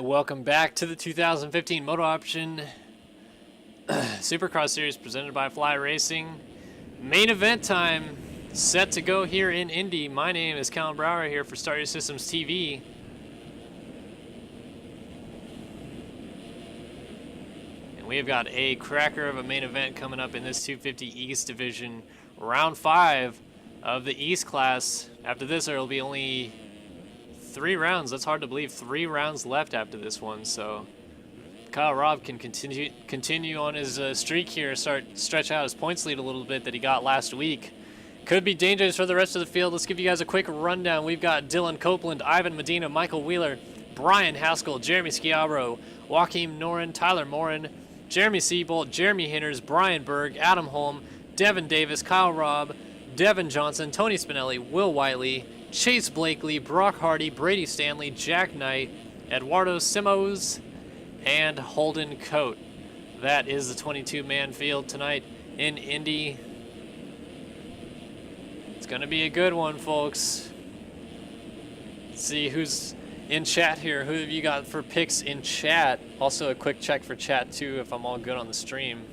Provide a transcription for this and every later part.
right, welcome back to the 2015 MotoOption Supercross Series presented by Fly Racing. Main event time set to go here in Indy. My name is Callum Brower here for Start Your Systems TV. And we've got a cracker of a main event coming up in this 250 East Division, round 5 of the East class. After this, there will be only 3 rounds. That's hard to believe. 3 rounds left after this one. So Kyle Robb can continue on his streak here, stretch out his points lead a little bit that he got last week. Could be dangerous for the rest of the field. Let's give you guys a quick rundown. We've got Dylan Copeland, Ivan Medina, Michael Wheeler, Brian Haskell, Jeremy Schiavro, Joaquim Noren, Tyler Morin, Jeremy Seabolt, Jeremy Hinters, Brian Berg, Adam Holm, Devin Davis, Kyle Robb, Devin Johnson, Tony Spinelli, Will Whiteley, Chase Blakely, Brock Hardy, Brady Stanley, Jack Knight, Eduardo Simos, and Holden Cote. That is the 22-man field tonight in Indy. It's going to be a good one, folks. Let's see who's in chat here. Who have you got for picks in chat? Also a quick check for chat, too, if I'm all good on the stream.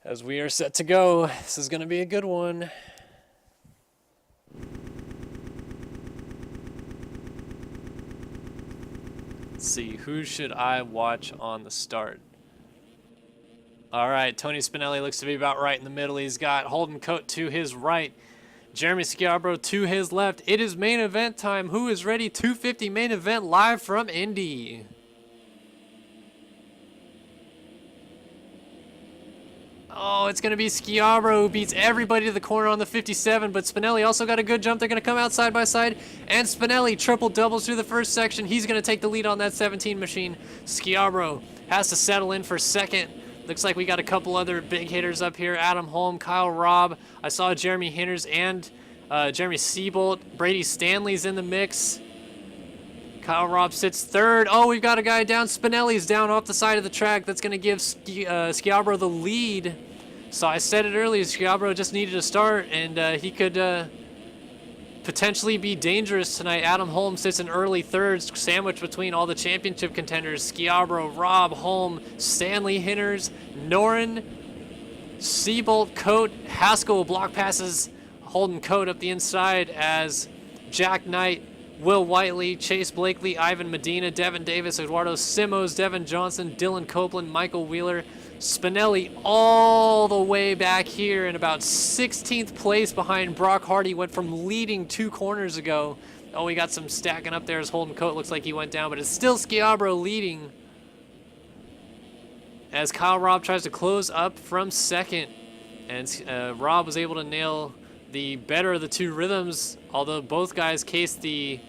As we are set to go, this is going to be a good one. Let's see, who should I watch on the start? All right, Tony Spinelli looks to be about right in the middle. He's got Holden Cote to his right, Jeremy Schiavro to his left. It is main event time. Who is ready? 250 main event live from Indy. Oh, it's going to be Schiavro who beats everybody to the corner on the 57, but Spinelli also got a good jump. They're going to come out side by side, and Spinelli triple doubles through the first section. He's going to take the lead on that 17 machine. Schiavro has to settle in for second. Looks like we got a couple other big hitters up here. Adam Holm, Kyle Robb. I saw Jeremy Hinters and Jeremy Seabolt. Brady Stanley's in the mix. Kyle Robb sits third. Oh, we've got a guy down. Spinelli's down off the side of the track. That's going to give Schiavro the lead. So I said it earlier, Schiavro just needed a start, and he could potentially be dangerous tonight. Adam Holm sits in early third, sandwiched between all the championship contenders. Schiavro, Robb, Holm, Stanley, Hinters, Noren, Seabolt, Cote, Haskell block passes Holden Cote up the inside as Jack Knight, Will Whiteley, Chase Blakely, Ivan Medina, Devin Davis, Eduardo Simos, Devin Johnson, Dylan Copeland, Michael Wheeler, Spinelli all the way back here in about 16th place behind Brock Hardy. Went from leading 2 corners ago. Oh, we got some stacking up there as Holden Cote looks like he went down, but it's still Schiavro leading as Kyle Robb tries to close up from second. And Robb was able to nail the better of the 2 rhythms, although both guys cased the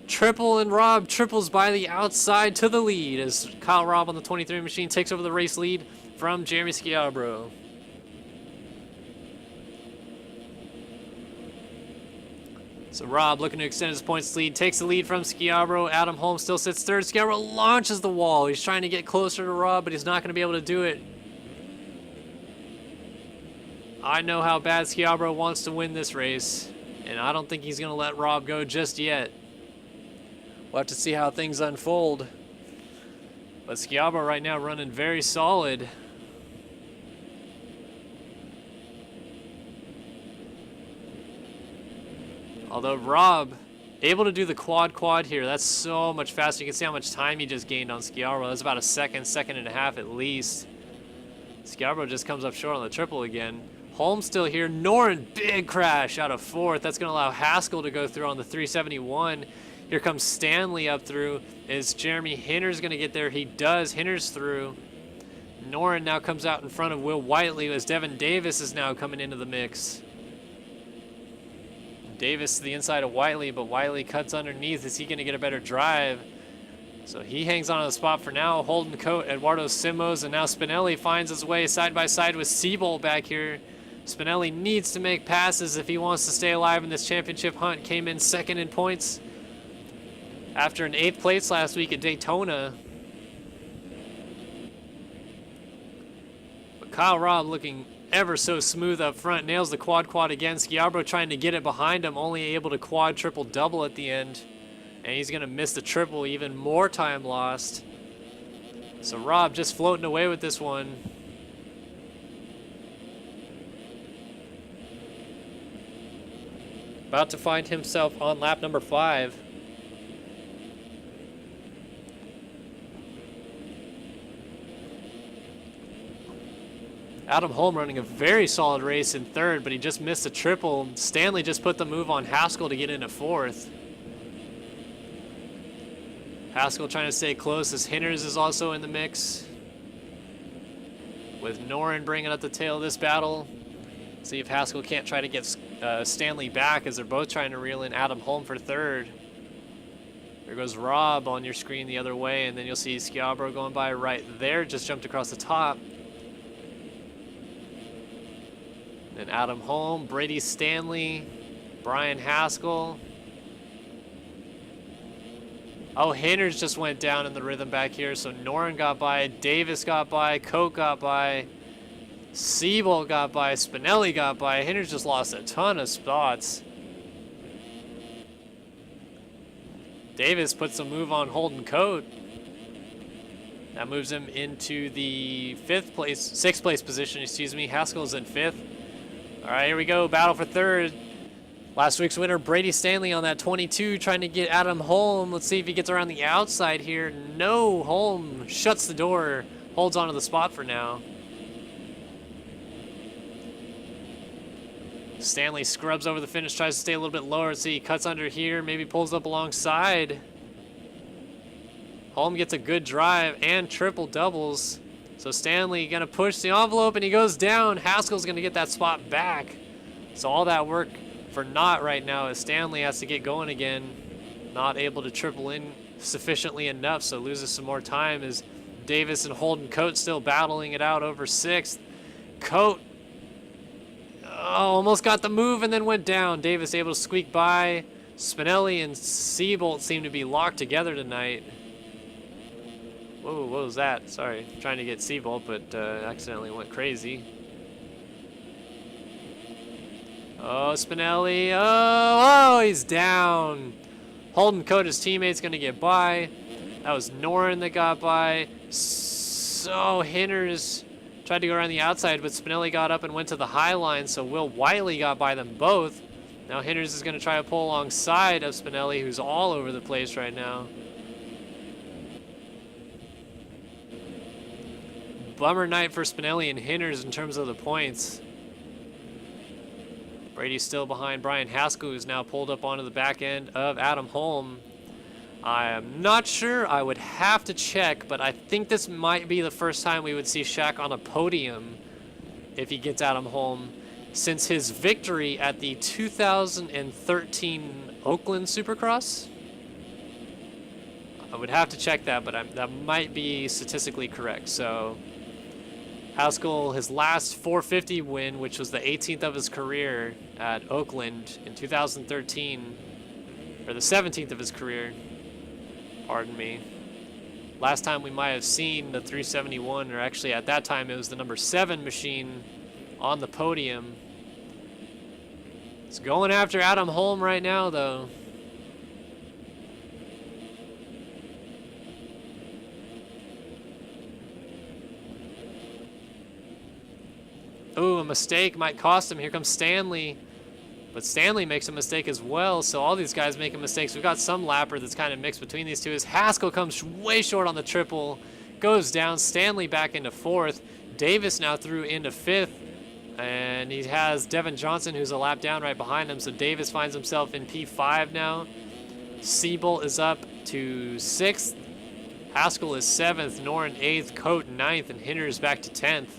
triple, and Robb triples by the outside to the lead as Kyle Robb on the 23 machine takes over the race lead from Jeremy Schiavro. So Robb looking to extend his points lead, takes the lead from Schiavro. Adam Holm still sits third. Schiavro launches the wall. He's trying to get closer to Robb, but he's not going to be able to do it. I know how bad Schiavro wants to win this race, and I don't think he's going to let Robb go just yet. We'll have to see how things unfold. But Schiavro right now running very solid. Although Robb able to do the quad here. That's so much faster. You can see how much time he just gained on Schiavro. That's about a second and a half at least. Schiavro just comes up short on the triple again. Holmes still here. Noren, big crash out of 4th. That's going to allow Haskell to go through on the 371. Here comes Stanley up through. Is Jeremy Hinters going to get there? He does. Hinters through. Noren now comes out in front of Will Whiteley as Devin Davis is now coming into the mix. Davis to the inside of Whiteley, but Whiteley cuts underneath. Is he going to get a better drive? So he hangs on to the spot for now. Holden Cote, Eduardo Simos, and now Spinelli finds his way side by side with Seabolt back here. Spinelli needs to make passes if he wants to stay alive in this championship hunt. Came in second in points after an 8th place last week at Daytona. But Kyle Robb looking ever so smooth up front. Nails the quad again. Schiavro trying to get it behind him, only able to quad triple double at the end. And he's going to miss the triple, even more time lost. So Rob just floating away with this one. About to find himself on lap number 5. Adam Holm running a very solid race in 3rd, but he just missed a triple. Stanley just put the move on Haskell to get into 4th. Haskell trying to stay close as Hinders is also in the mix. With Noren bringing up the tail of this battle. See if Haskell can't try to get Stanley back as they're both trying to reel in Adam Holm for 3rd. There goes Rob on your screen the other way, and then you'll see Schiavaro going by right there. Just jumped across the top. Then Adam Holm, Brady Stanley, Brian Haskell. Oh, Hinders just went down in the rhythm back here, so Noren got by, Davis got by, Coke got by, Siebel got by, Spinelli got by. Hinders just lost a ton of spots. Davis puts a move on Holden Cote. That moves him into the 6th place position, excuse me. Haskell's in 5th. All right, here we go, battle for 3rd. Last week's winner, Brady Stanley on that 22, trying to get Adam Holm. Let's see if he gets around the outside here. No, Holm shuts the door, holds onto the spot for now. Stanley scrubs over the finish, tries to stay a little bit lower. See, he cuts under here, maybe pulls up alongside. Holm gets a good drive and triple doubles. So Stanley gonna push the envelope and he goes down. Haskell's gonna get that spot back. So all that work for naught right now as Stanley has to get going again. Not able to triple in sufficiently enough, so loses some more time as Davis and Holden Cote still battling it out over 6th. Cote almost got the move and then went down. Davis able to squeak by. Spinelli and Siebold seem to be locked together tonight. Whoa, what was that? Sorry, trying to get Siebold, but accidentally went crazy. Oh, Spinelli. Oh, he's down. Holden Cote, his teammate's going to get by. That was Noren that got by. So Hinders tried to go around the outside, but Spinelli got up and went to the high line, so Will Wiley got by them both. Now Hinders is going to try to pull alongside of Spinelli, who's all over the place right now. Bummer night for Spinelli and Hinders in terms of the points. Brady's still behind Brian Haskell, who's now pulled up onto the back end of Adam Holm. I am not sure. I would have to check, but I think this might be the first time we would see Shaq on a podium if he gets Adam Holm since his victory at the 2013 Oakland Supercross. I would have to check that, but that might be statistically correct. So Haskell, his last 450 win, which was the 18th of his career at Oakland in 2013, or the 17th of his career, pardon me. Last time we might have seen the 371, or actually at that time it was the number 7 machine on the podium. It's going after Adam Holm right now, though. Ooh, a mistake might cost him. Here comes Stanley. But Stanley makes a mistake as well, so all these guys making mistakes. We've got some lapper that's kind of mixed between these two. As Haskell comes way short on the triple, goes down. Stanley back into 4th. Davis now through into 5th. And he has Devin Johnson, who's a lap down right behind him. So Davis finds himself in P5 now. Siebel is up to 6th. Haskell is 7th. Noren 8th. Cote 9th. And Hinders back to 10th.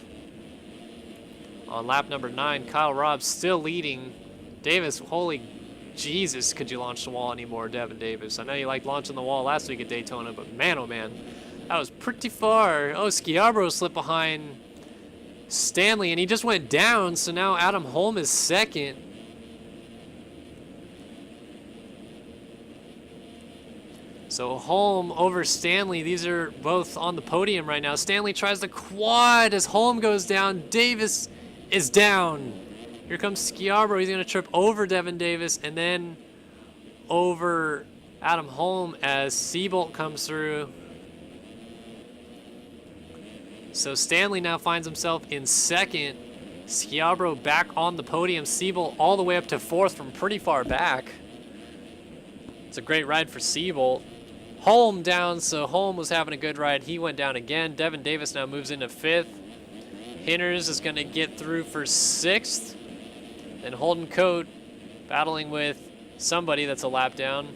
On lap number 9, Kyle Robb still leading. Davis, holy Jesus, could you launch the wall anymore, Devin Davis? I know you liked launching the wall last week at Daytona, but man, oh man, that was pretty far. Oh, Schiavaro slipped behind Stanley, and he just went down, so now Adam Holm is 2nd. So Holm over Stanley. These are both on the podium right now. Stanley tries to quad as Holm goes down. Davis is down. Here comes Schiavaro. He's going to trip over Devin Davis and then over Adam Holm as Seabolt comes through. So Stanley now finds himself in second. Schiavro back on the podium. Seabolt all the way up to fourth from pretty far back. It's a great ride for Seabolt. Holm down, so Holm was having a good ride. He went down again. Devin Davis now moves into fifth. Hinters is going to get through for sixth. And Holden Coate battling with somebody that's a lap down.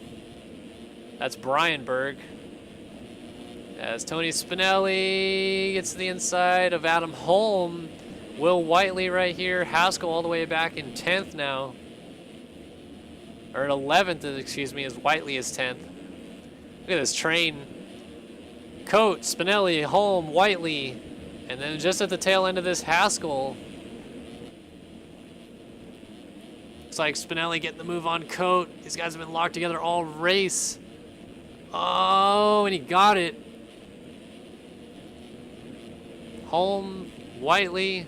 That's Brian Berg. As Tony Spinelli gets to the inside of Adam Holm. Will Whiteley right here. Haskell all the way back in 10th now. Or in 11th, excuse me, as Whiteley is 10th. Look at this train. Coate, Spinelli, Holm, Whiteley. And then just at the tail end of this, Haskell. Looks like Spinelli getting the move on Coate. These guys have been locked together all race. Oh, and he got it. Holm, Whiteley.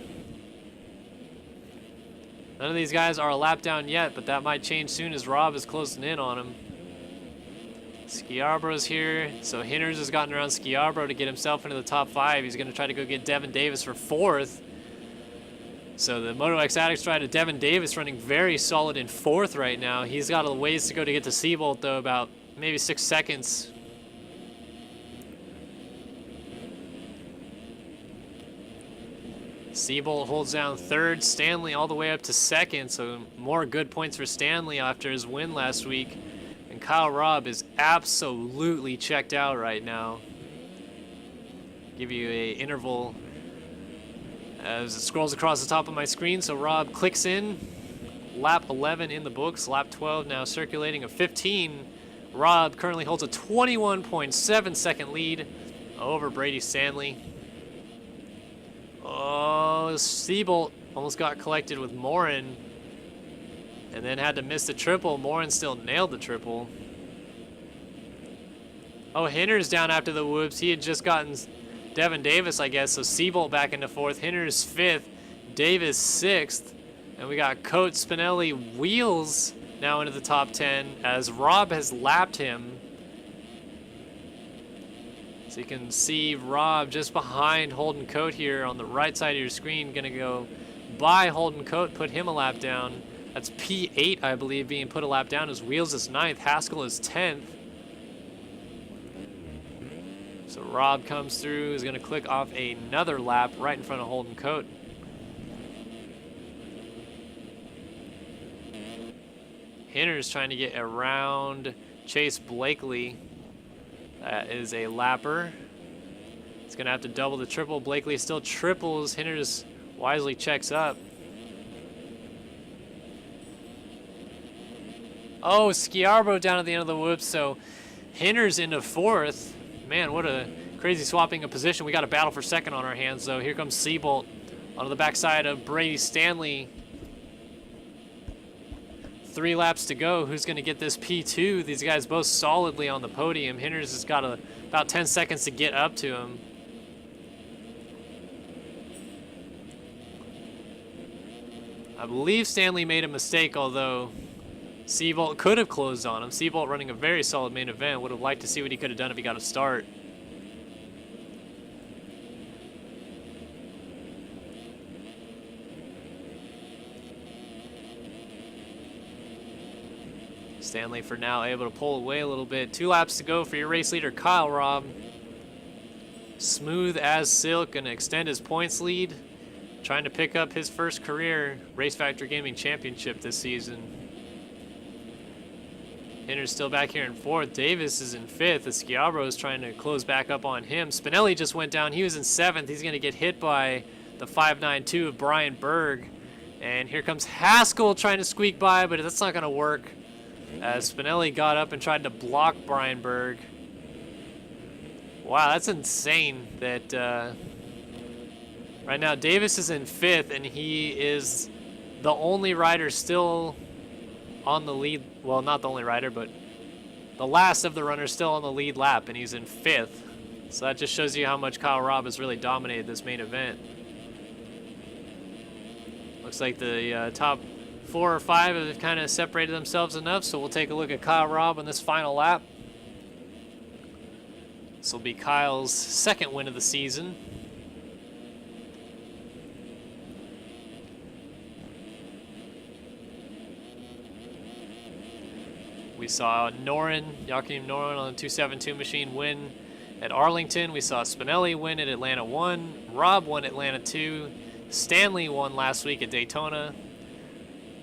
None of these guys are a lap down yet, but that might change soon as Rob is closing in on him. Schiavro's here, so Hinters has gotten around Schiavro to get himself into the top 5. He's going to try to go get Devin Davis for 4th. So the MotoX Addicts ride to Devin Davis running very solid in 4th right now. He's got a ways to go to get to Seabolt, though, about maybe 6 seconds. Seabolt holds down 3rd, Stanley all the way up to 2nd, so more good points for Stanley after his win last week. And Kyle Robb is absolutely checked out right now. Give you a interval as it scrolls across the top of my screen. So Robb clicks in. Lap 11 in the books. Lap 12 now circulating a 15. Robb currently holds a 21.7 second lead over Brady Stanley. Oh, Seabolt almost got collected with Morin. And then had to miss the triple. Morin still nailed the triple. Oh, Hinters down after the whoops. He had just gotten Devin Davis, I guess. So Seabolt back into 4th. Hinters 5th. Davis 6th. And we got Coate, Spinelli, Wheels now into the top 10 as Rob has lapped him. So you can see Rob just behind Holden Coate here on the right side of your screen. Going to go by Holden Coate, put him a lap down. That's P8, I believe, being put a lap down as Wheels is 9th. Haskell is 10th. So Rob comes through, is going to click off another lap right in front of Holden Coate. Hinters trying to get around Chase Blakely. That is a lapper. It's going to have to double the triple. Blakely still triples. Hinters wisely checks up. Oh, Schiavro down at the end of the whoops, so Hinters into 4th. Man, what a crazy swapping of position. We got a battle for 2nd on our hands, though. Here comes Seabolt onto the backside of Brady Stanley. 3 laps to go. Who's going to get this P2? These guys both solidly on the podium. Hinters has got about 10 seconds to get up to him. I believe Stanley made a mistake, although Seabolt could have closed on him. Seabolt running a very solid main event. Would have liked to see what he could have done if he got a start. Stanley for now able to pull away a little bit. 2 laps to go for your race leader, Kyle Robb. Smooth as silk, going to extend his points lead. Trying to pick up his first career Race Factor Gaming Championship this season. Hinters still back here in 4th. Davis is in 5th. The Schiavro is trying to close back up on him. Spinelli just went down. He was in 7th. He's going to get hit by the 592 of Brian Berg. And here comes Haskell trying to squeak by, but that's not going to work. As Spinelli got up and tried to block Brian Berg. Wow, that's insane that right now Davis is in 5th, and he is the only rider still on the lead. Well, not the only rider, but the last of the runners still on the lead lap, and he's in 5th. So that just shows you how much Kyle Robb has really dominated this main event. Looks like the top 4 or 5 have kind of separated themselves enough, so we'll take a look at Kyle Robb on this final lap. This will be Kyle's second win of the season. We saw Joachim Noren on the 272 machine win at Arlington. We saw Spinelli win at Atlanta 1. Robb won Atlanta 2. Stanley won last week at Daytona.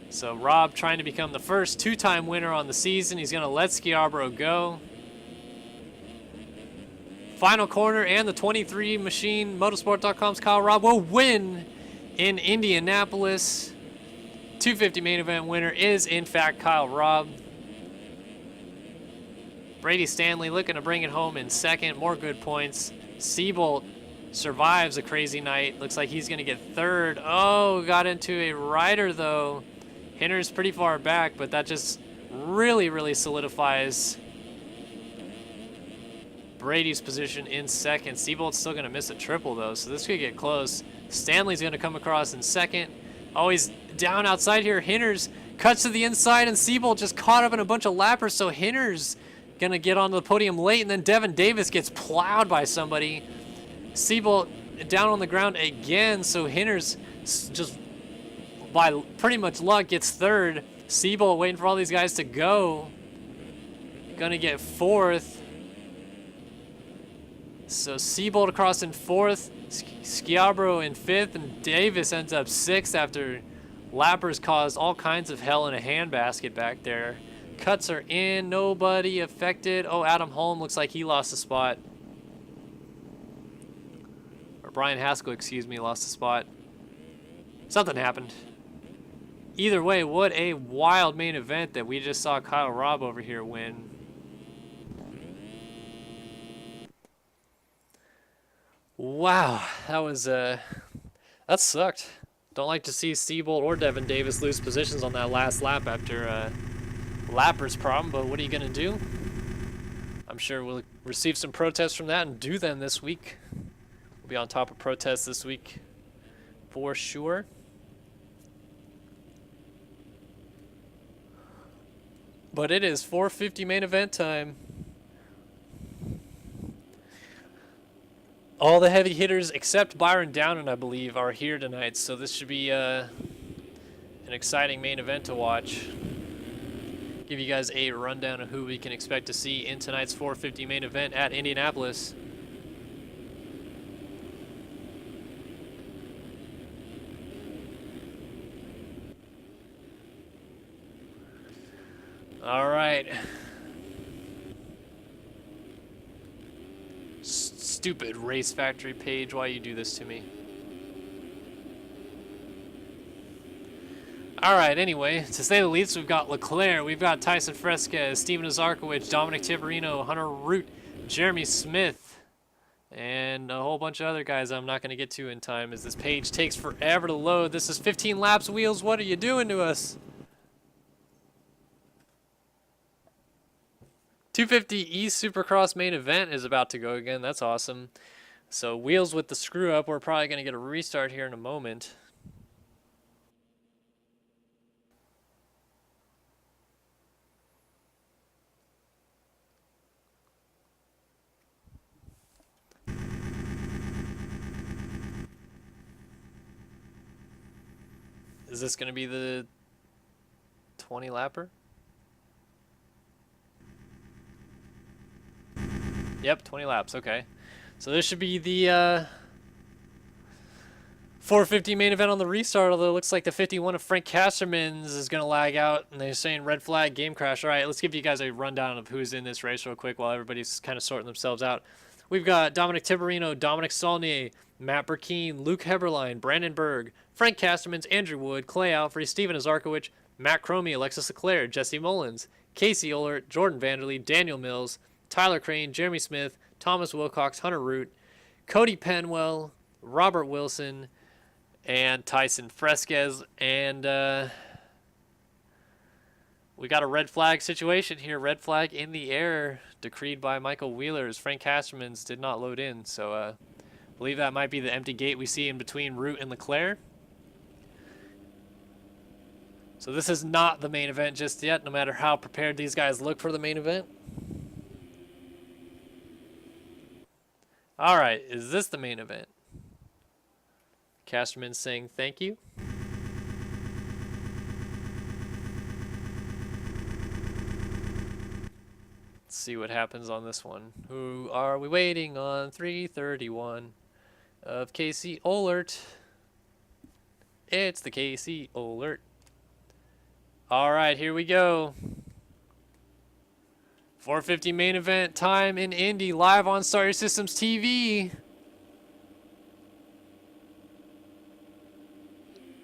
So Robb trying to become the first two-time winner on the season. He's going to let Schiavaro go. Final corner, and the 23 machine, motorsport.com's Kyle Robb will win in Indianapolis. 250 main event winner is, in fact, Kyle Robb. Brady Stanley looking to bring it home in second. More good points. Seabolt survives a crazy night. Looks like he's going to get third. Oh, got into a rider, though. Hinner's pretty far back, but that just really, really solidifies Brady's position in second. Seabolt's still going to miss a triple, though, so this could get close. Stanley's going to come across in second. Oh, he's down outside here. Hinner's cuts to the inside, and Seabolt just caught up in a bunch of lappers, so Hinner's going to get onto the podium late, and then Devin Davis gets plowed by somebody. Seabolt down on the ground again, so Hinner's just by pretty much luck gets third. Seabolt waiting for all these guys to go. Gonna get fourth. So Seabolt across in fourth, Schiavaro in fifth, and Davis ends up sixth after lappers caused all kinds of hell in a handbasket back there. Cuts are in, nobody affected. Oh, Adam Holm looks like he lost a spot. Or Brian Haskell, excuse me, lost a spot. Something happened. Either way, what a wild main event that we just saw Kyle Robb over here win. Wow, that sucked. Don't like to see Seabolt or Devin Davis lose positions on that last lap after lapper's problem, but what are you going to do? I'm sure we'll receive some protests from that and do them this week. We'll be on top of protests this week for sure. But it is 450 main event time. All the heavy hitters except Byron Downen, I believe, are here tonight, so this should be an exciting main event to watch. Give you guys a rundown of who we can expect to see in tonight's 450 main event at Indianapolis. All right. Stupid Race Factory page, why you do this to me? All right, anyway, to say the least, we've got Leclerc, we've got Tyson Fresquez, Steven Zarkowicz, Dominic Tiberino, Hunter Root, Jeremy Smith, and a whole bunch of other guys I'm not going to get to in time as this page takes forever to load. This is 15 laps, Wheels. What are you doing to us? 250 East Supercross main event is about to go again. That's awesome. So Wheels with the screw up. We're probably going to get a restart here in a moment. Is this going to be the 20 lapper? Yep, 20 laps, okay. So this should be the 450 main event on the restart, although it looks like the 51 of Frank Casterman's is going to lag out, and they're saying red flag, game crash. All right, let's give you guys a rundown of who's in this race real quick while everybody's kind of sorting themselves out. We've got Dominic Tiberino, Dominic Saulnier, Matt Burkeen, Luke Heberlein, Brandon Berg, Frank Casterman's, Andrew Wood, Clay Alfrey, Steven Zarkowicz, Matt Cromie, Alexis Leclerc, Jesse Mullins, Casey Ullert, Jordan Vanderlee, Daniel Mills, Tyler Crane, Jeremy Smith, Thomas Wilcox, Hunter Root, Cody Penwell, Robert Wilson, and Tyson Fresquez. And we got a red flag situation here. Red flag in the air decreed by Michael Wheeler's. Frank Casterman's did not load in. So I believe that might be the empty gate we see in between Root and Leclerc. So this is not the main event just yet, no matter how prepared these guys look for the main event. All right, is this the main event? Casterman saying thank you. Let's see what happens on this one. Who are we waiting on? 331 of Casey Ohlert. It's the Casey Ohlert. All right, here we go. 450 main event time in Indy, live on Starter Systems TV.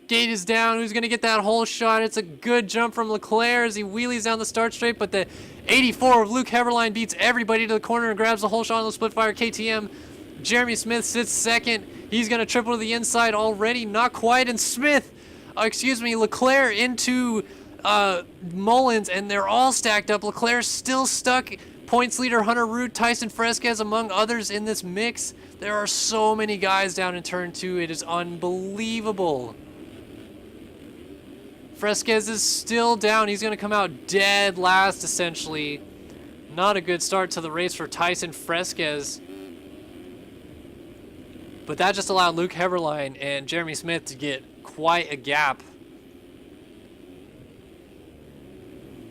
Gate is down. Who's going to get that whole shot? It's a good jump from Leclerc as he wheelies down the start straight, but the 84 of Luke Heberlein beats everybody to the corner and grabs the whole shot on the split fire KTM. Jeremy Smith sits second. He's going to triple to the inside already. Not quite. And Smith, Leclerc into Mullins, and they're all stacked up. Leclerc's still stuck. Points leader Hunter Root, Tyson Fresquez, among others in this mix. There are so many guys down in turn 2. It is unbelievable. Fresquez is still down. He's going to come out dead last, essentially. Not a good start to the race for Tyson Fresquez. But that just allowed Luke Heberlein and Jeremy Smith to get quite a gap.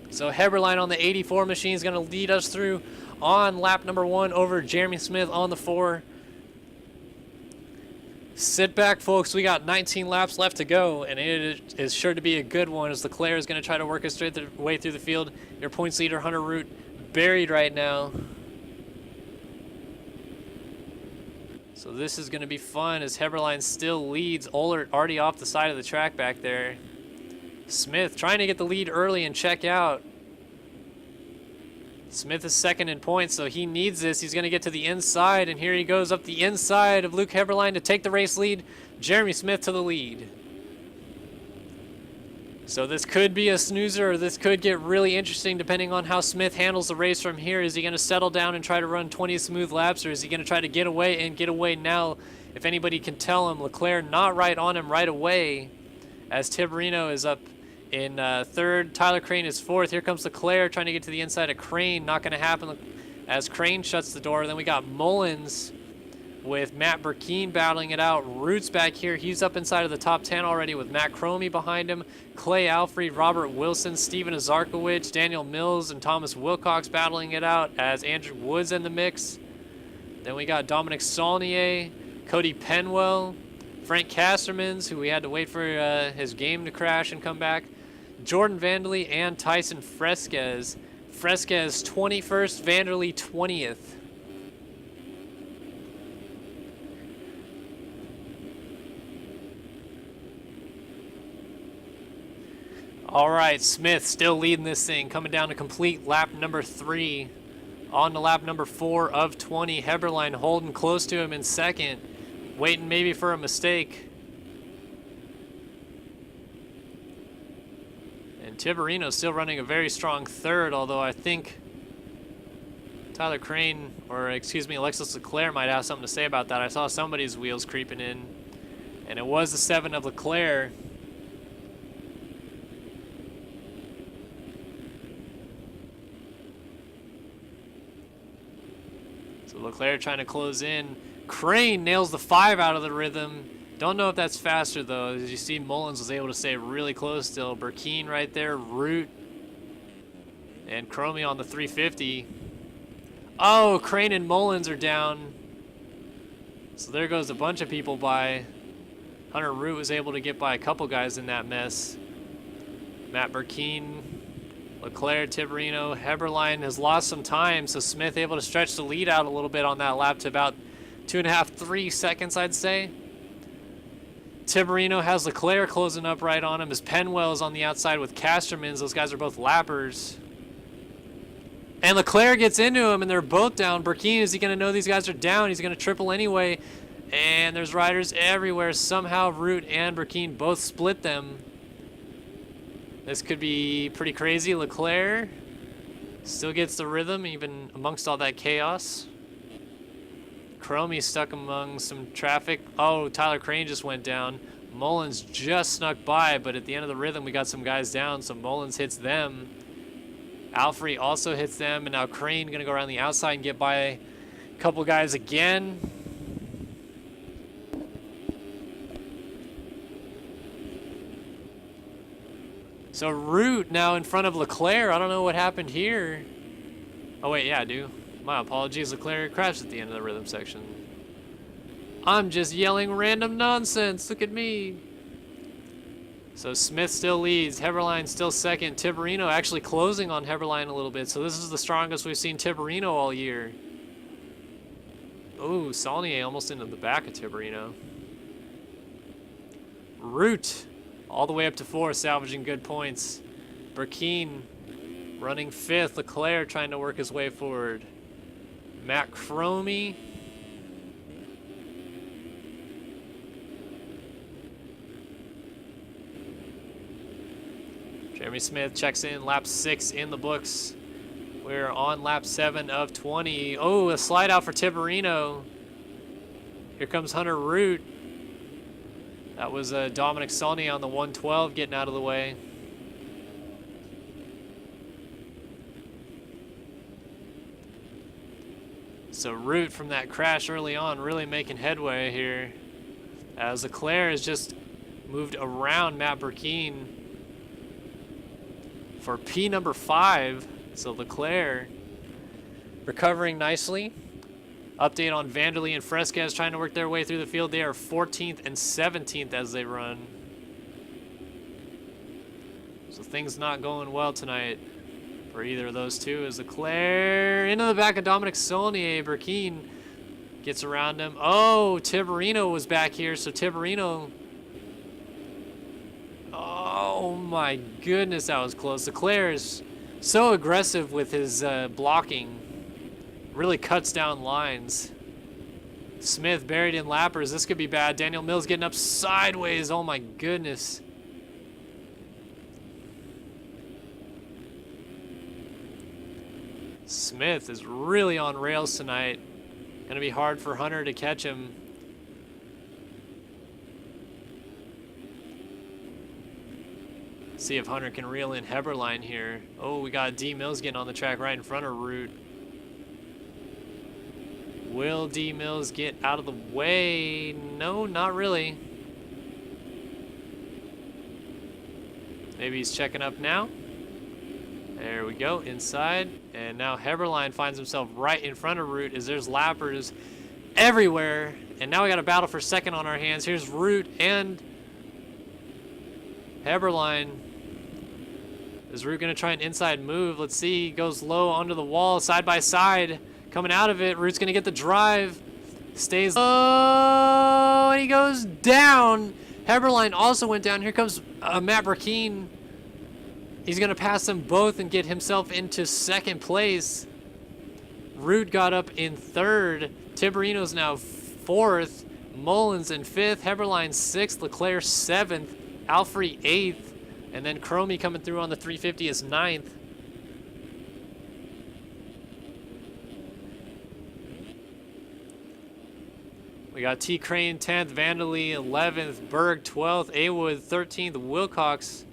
So Heberlein on the 84 machine is going to lead us through on lap number 1 over Jeremy Smith on the 4. Sit back, folks. We got 19 laps left to go, and it is sure to be a good one as Leclerc is going to try to work his way through the field. Your points leader, Hunter Root, buried right now. So this is going to be fun as Heberlein still leads. Ohlert already off the side of the track back there. Smith trying to get the lead early and check out. Smith is second in points, so he needs this. He's going to get to the inside, and here he goes up the inside of Luke Heberlein to take the race lead. Jeremy Smith to the lead. So this could be a snoozer, or this could get really interesting depending on how Smith handles the race from here. Is he going to settle down and try to run 20 smooth laps, or is he going to try to get away and get away now? If anybody can tell him, Leclerc not right on him right away as Tiberino is up in third. Tyler Crane is fourth. Here comes Leclerc trying to get to the inside of Crane. Not going to happen as Crane shuts the door. Then we got Mullins with Matt Burkeen battling it out. Roots back here. He's up inside of the top 10 already with Matt Cromie behind him. Clay Alfred, Robert Wilson, Steven Azarkowicz, Daniel Mills, and Thomas Wilcox battling it out as Andrew Woods in the mix. Then we got Dominic Saulnier, Cody Penwell, Frank Castermans, who we had to wait for his game to crash and come back. Jordan Vanderlei and Tyson Fresquez. Fresquez 21st, Vanderlei 20th. All right, Smith still leading this thing, coming down to complete lap number 3. On to lap number 4 of 20. Heberlein holding close to him in second, waiting maybe for a mistake. And Tiberino still running a very strong third, although I think Tyler Crane, or excuse me, Alexis Leclerc might have something to say about that. I saw somebody's wheels creeping in, and it was the 7 of Leclerc. So Leclerc trying to close in. Crane nails the 5 out of the rhythm. Don't know if that's faster, though. As you see, Mullins was able to stay really close still. Burkeen right there, Root, and Cromie on the 350. Oh, Crane and Mullins are down. So there goes a bunch of people by. Hunter Root was able to get by a couple guys in that mess. Matt Burkeen, Leclerc, Tiberino, Heberlein has lost some time, so Smith able to stretch the lead out a little bit on that lap to about 2.5, 3 seconds, I'd say. Tiberino has Leclerc closing up right on him as Penwell is on the outside with Castermans. Those guys are both lappers. And Leclerc gets into him, and they're both down. Burkeen, is he going to know these guys are down? He's going to triple anyway. And there's riders everywhere. Somehow Root and Burkeen both split them. This could be pretty crazy. Leclerc still gets the rhythm even amongst all that chaos. Cromie stuck among some traffic. Oh, Tyler Crane just went down. Mullins just snuck by, but at the end of the rhythm, we got some guys down, so Mullins hits them. Alfrey also hits them, and now Crane going to go around the outside and get by a couple guys again. So Root now in front of Leclerc. I don't know what happened here. Oh, wait, yeah, I do. My apologies. Leclerc crashed at the end of the rhythm section. I'm just yelling random nonsense. Look at me. So Smith still leads. Heberlein still second. Tiberino actually closing on Heberlein a little bit. So this is the strongest we've seen Tiberino all year. Oh, Saulnier almost into the back of Tiberino. Root all the way up to 4th, salvaging good points. Burkeen running 5th. Leclerc trying to work his way forward. Matt Cromie. Jeremy Smith checks in, lap 6 in the books. We're on lap 7 of 20. Oh, a slide out for Tiberino. Here comes Hunter Root. That was Dominic Saulnier on the 112 getting out of the way. So Root from that crash early on really making headway here. As Leclerc has just moved around Matt Burkeen for P number 5. So Leclerc recovering nicely. Update on Vanderlei and Fresquez trying to work their way through the field. They are 14th and 17th as they run. So things not going well tonight for either of those two. As Leclerc into the back of Dominic Saulnier. Burkeen gets around him. Oh, Tiberino was back here. So Tiberino. Oh my goodness, that was close. Leclerc is so aggressive with his blocking. Really cuts down lines. Smith buried in lappers. This could be bad. Daniel Mills getting up sideways. Oh my goodness. Smith is really on rails tonight. Gonna be hard for Hunter to catch him. See if Hunter can reel in Heberlein here. Oh, we got D Mills getting on the track right in front of Root. Will D Mills get out of the way? No, not really. Maybe he's checking up now. There we go, inside. And now Heberlein finds himself right in front of Root as there's lappers everywhere. And now we got a battle for second on our hands. Here's Root and Heberlein. Is Root going to try an inside move? Let's see. He goes low onto the wall, side by side. Coming out of it. Root's going to get the drive. Stays. Oh, and he goes down. Heberlein also went down. Here comes Matt Burkeen. He's going to pass them both and get himself into second place. Root got up in 3rd. Tiberino's now 4th. Mullins in 5th. Heberlein 6th. Leclerc 7th. Alfrey 8th. And then Cromie coming through on the 350 is 9th. We got T. Crane 10th, Vanderlei 11th, Berg 12th, Awood 13th, Wilcox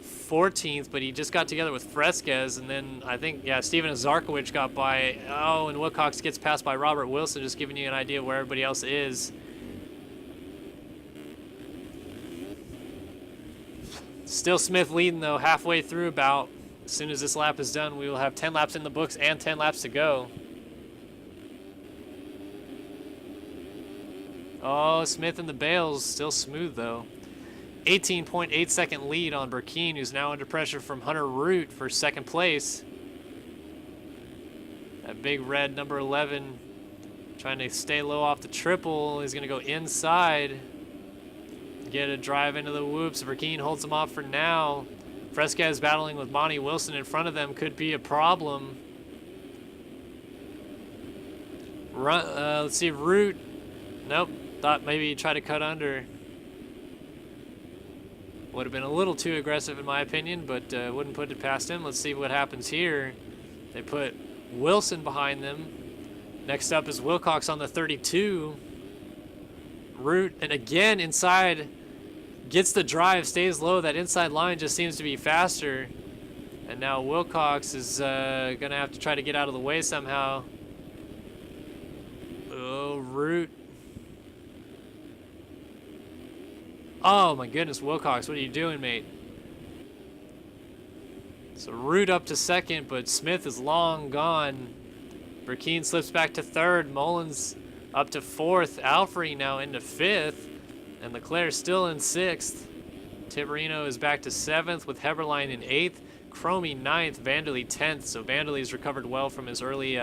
14th, but he just got together with Fresquez, and then I think, yeah, Steven Zarkowicz got by. Oh, and Wilcox gets passed by Robert Wilson, just giving you an idea of where everybody else is. Still Smith leading, though, halfway through about. As soon as this lap is done, we will have 10 laps in the books and 10 laps to go. Oh, Smith in the bales, still smooth, though. 18.8 second lead on Burkeen, who's now under pressure from Hunter Root for second place. That big red number 11 trying to stay low off the triple. He's going to go inside. Get a drive into the whoops. Burkeen holds him off for now. Fresquez battling with Monty Wilson in front of them could be a problem. Let's see, Root. Nope. Thought maybe he'd try to cut under. Would have been a little too aggressive in my opinion, but wouldn't put it past him. Let's see what happens here. They put Wilson behind them. Next up is Wilcox on the 32. Root, and again inside, gets the drive, stays low. That inside line just seems to be faster. And now Wilcox is going to have to try to get out of the way somehow. Oh, Root. Oh my goodness, Wilcox, what are you doing, mate? So Root up to second, but Smith is long gone. Burkeen slips back to third. Mullins up to fourth. Alfrey now into fifth. And Leclerc still in sixth. Tiberino is back to seventh with Heberlein in eighth. Cromie ninth. Vanderlei 10th. So Vanderlei's recovered well from his early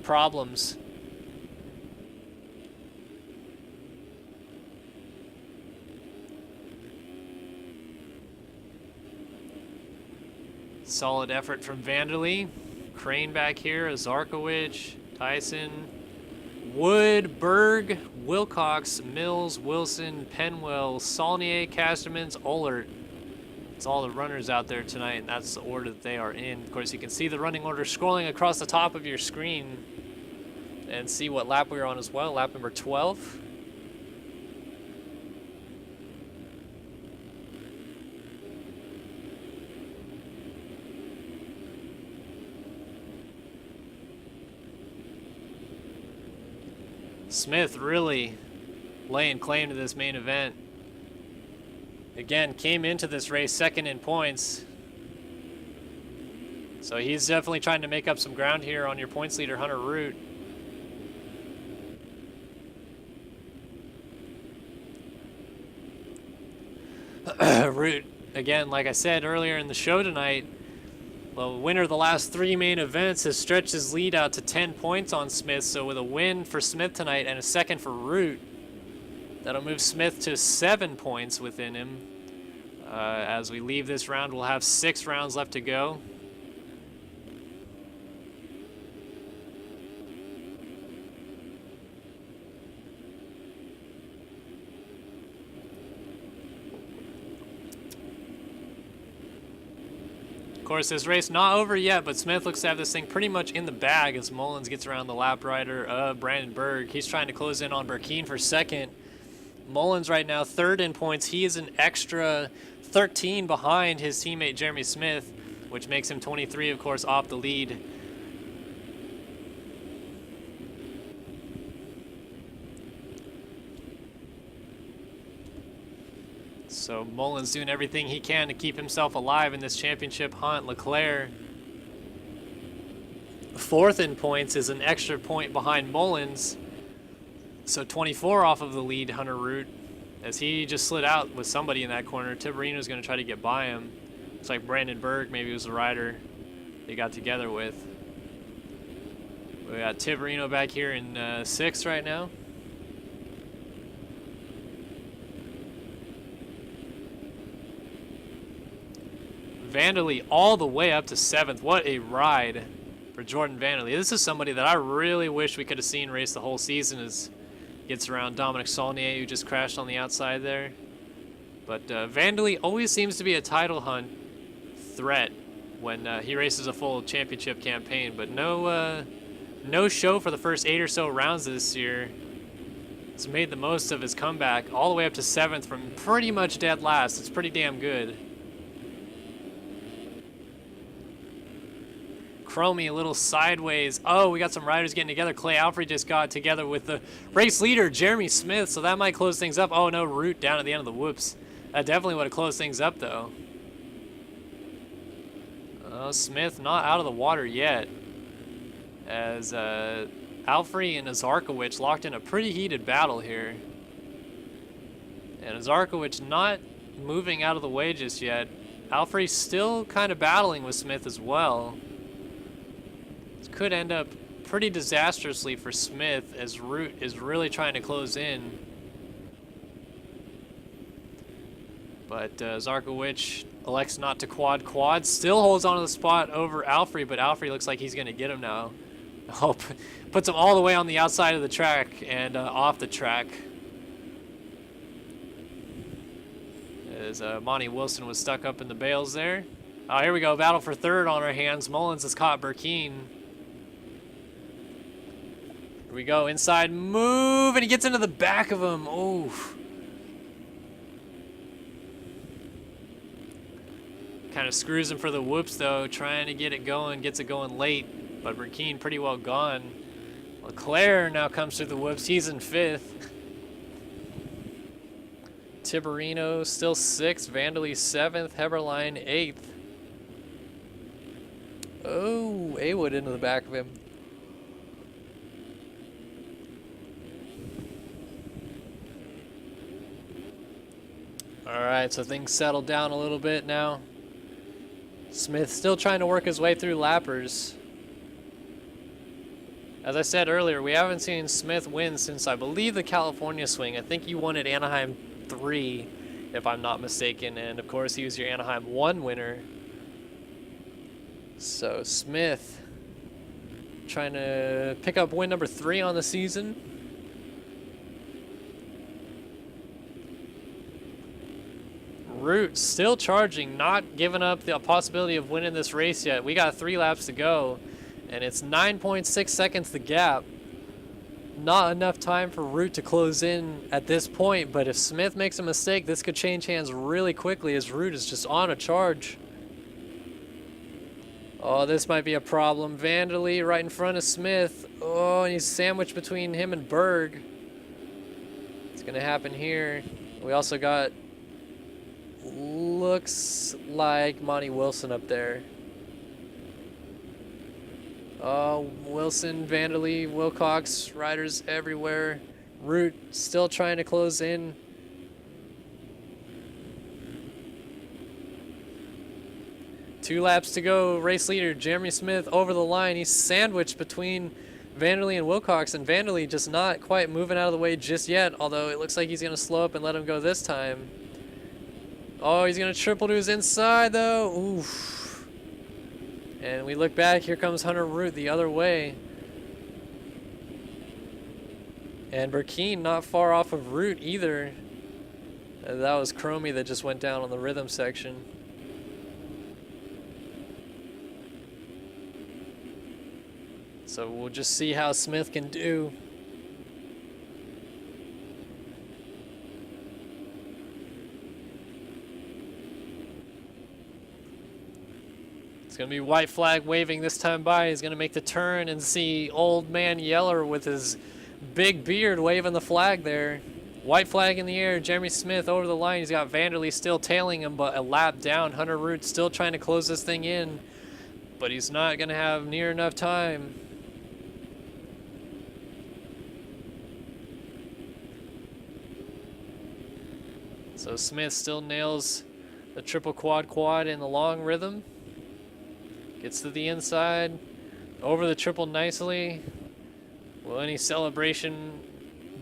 problems. Solid effort from Vanderlei. Crane back here, Zarkowicz, Tyson, Wood, Berg, Wilcox, Mills, Wilson, Penwell, Saulnier, Castermans, Ohlert. It's all the runners out there tonight, and that's the order that they are in. Of course, you can see the running order scrolling across the top of your screen and see what lap we're on as well, lap number 12. Smith really laying claim to this main event. Again, came into this race second in points. So he's definitely trying to make up some ground here on your points leader, Hunter Root. Root, again, like I said earlier in the show tonight, the winner of the last three main events has stretched his lead out to 10 points on Smith. So with a win for Smith tonight and a second for Root, that'll move Smith to 7 points within him. As we leave this round, we'll have 6 rounds left to go. Of course, this race not over yet, but Smith looks to have this thing pretty much in the bag as Mullins gets around the lap rider of Brandon Berg. He's trying to close in on Burkeen for second. Mullins right now third in points. He is an extra 13 behind his teammate Jeremy Smith, which makes him 23, of course, off the lead. So Mullins doing everything he can to keep himself alive in this championship hunt. Leclerc, fourth in points, is an extra point behind Mullins. So 24 off of the lead, Hunter Root, as he just slid out with somebody in that corner. Tiberino's going to try to get by him. Looks like Brandon Berg maybe was the rider they got together with. We got Tiberino back here in sixth right now. Vanderlei all the way up to 7th. What a ride for Jordan Vanderlei. This is somebody that I really wish we could have seen race the whole season, as gets around Dominic Saulnier, who just crashed on the outside there. But Vanderlei always seems to be a title hunt threat when he races a full championship campaign, but no show for the first 8 or so rounds this year. He's made the most of his comeback all the way up to 7th from pretty much dead last. It's pretty damn good. Cromie a little sideways. Oh, we got some riders getting together. Clay Alfrey just got together with the race leader, Jeremy Smith, so that might close things up. Oh no, Root down at the end of the whoops. That definitely would have closed things up though. Smith not out of the water yet, as Alfrey and Zarkowicz locked in a pretty heated battle here. And Zarkowicz not moving out of the way just yet. Alfrey still kind of battling with Smith as well. Could end up pretty disastrously for Smith, as Root is really trying to close in. But Zarkowicz elects not to quad. Still holds on to the spot over Alfrey, but Alfrey looks like he's going to get him now. Oh, puts him all the way on the outside of the track and off the track. As Monty Wilson was stuck up in the bales there. Oh, here we go. Battle for third on our hands. Mullins has caught Burkeen. Here we go, inside move, and he gets into the back of him. Oh. Kind of screws him for the whoops, though, trying to get it going, gets it going late, but Burkeen pretty well gone. Leclerc now comes through the whoops, he's in 5th. Tiberino still 6th, Vanderlei 7th, Heberlein 8th. Oh, Awood into the back of him. Alright, so things settled down a little bit now. Smith still trying to work his way through lappers. As I said earlier, we haven't seen Smith win since, I believe, the California swing. I think he won at Anaheim 3, if I'm not mistaken. And, of course, he was your Anaheim 1 winner. So, Smith trying to pick up win number 3 on the season. Root still charging, not giving up the possibility of winning this race yet. We got 3 laps to go, and it's 9.6 seconds the gap. Not enough time for Root to close in at this point, but if Smith makes a mistake, this could change hands really quickly as Root is just on a charge. Oh, this might be a problem. Vanderlei right in front of Smith. Oh, and he's sandwiched between him and Berg. It's going to happen here. We also got, looks like Monty Wilson up there. Oh, Wilson, Vanderlei, Wilcox, riders everywhere. Root still trying to close in. Two laps to go. Race leader Jeremy Smith over the line. He's sandwiched between Vanderlei and Wilcox, and Vanderlei just not quite moving out of the way just yet, although it looks like he's going to slow up and let him go this time. Oh, he's going to triple to his inside, though. Oof. And we look back. Here comes Hunter Root the other way. And Burkeen not far off of Root either. That was Chromie that just went down on the rhythm section. So we'll just see how Smith can do. It's going to be white flag waving this time by. He's going to make the turn and see Old Man Yeller with his big beard waving the flag there. White flag in the air. Jeremy Smith over the line. He's got Vanderlei still tailing him, but a lap down. Hunter Root still trying to close this thing in, but he's not going to have near enough time. So Smith still nails the triple quad in the long rhythm. Gets to the inside, over the triple nicely. Will any celebration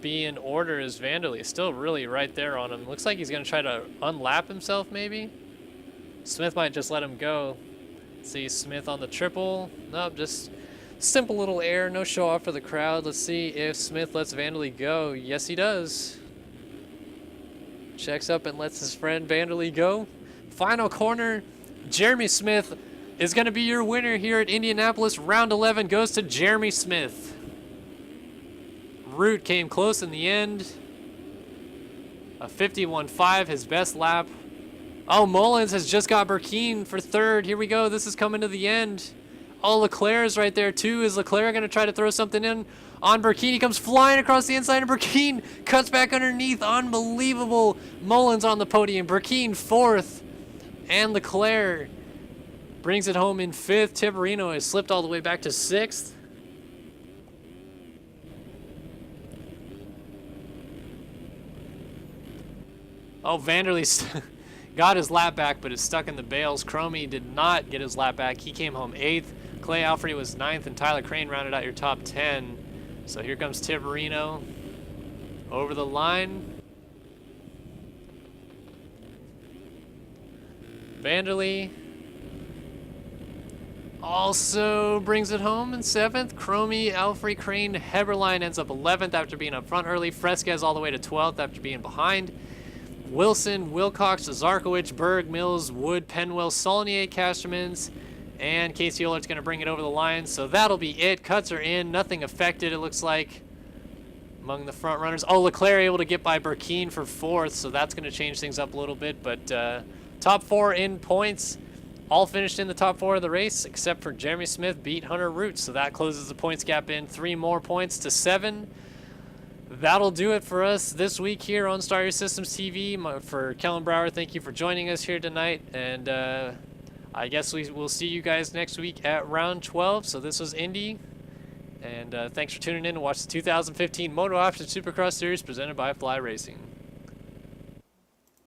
be in order as Vanderlei is still really right there on him. Looks like he's going to try to unlap himself maybe. Smith might just let him go. See Smith on the triple. Nope, just simple little air, no show off for the crowd. Let's see if Smith lets Vanderlei go. Yes, he does. Checks up and lets his friend Vanderlei go. Final corner. Jeremy Smith is going to be your winner here at Indianapolis. Round 11 goes to Jeremy Smith. Root came close in the end. A 51.5, his best lap. Oh, Mullins has just got Burkeen for third. Here we go. This is coming to the end. Oh, Leclerc is right there too. Is Leclerc going to try to throw something in on Burkeen? He comes flying across the inside, and Burkeen cuts back underneath. Unbelievable. Mullins on the podium. Burkeen fourth. And Leclerc brings it home in fifth. Tiberino has slipped all the way back to sixth. Oh, Vanderlei got his lap back, but is stuck in the bales. Chromie did not get his lap back. He came home 8th. Clay Alfrey was 9th, and Tyler Crane rounded out your top 10. So here comes Tiberino over the line. Vanderlei also brings it home in 7th. Chromie, Alfrey, Crane, Heberlein ends up 11th after being up front early. Fresquez all the way to 12th after being behind. Wilson, Wilcox, Zarkowicz, Berg, Mills, Wood, Penwell, Saulnier, Castermans, And Casey Olert's going to bring it over the line. So that'll be it. Cuts are in. Nothing affected, it looks like, among the front runners. Oh, Leclerc able to get by Burkeen for 4th, so that's going to change things up a little bit. But top 4 in points, all finished in the top 4 of the race, except for Jeremy Smith beat Hunter Roots. So that closes the points gap in 3 more points to 7. That'll do it for us this week here on Star Your Systems TV. For Kellen Brower, thank you for joining us here tonight. And I guess we'll see you guys next week at round 12. So this was Indy. And thanks for tuning in to watch the 2015 MotoOption Supercross Series presented by Fly Racing.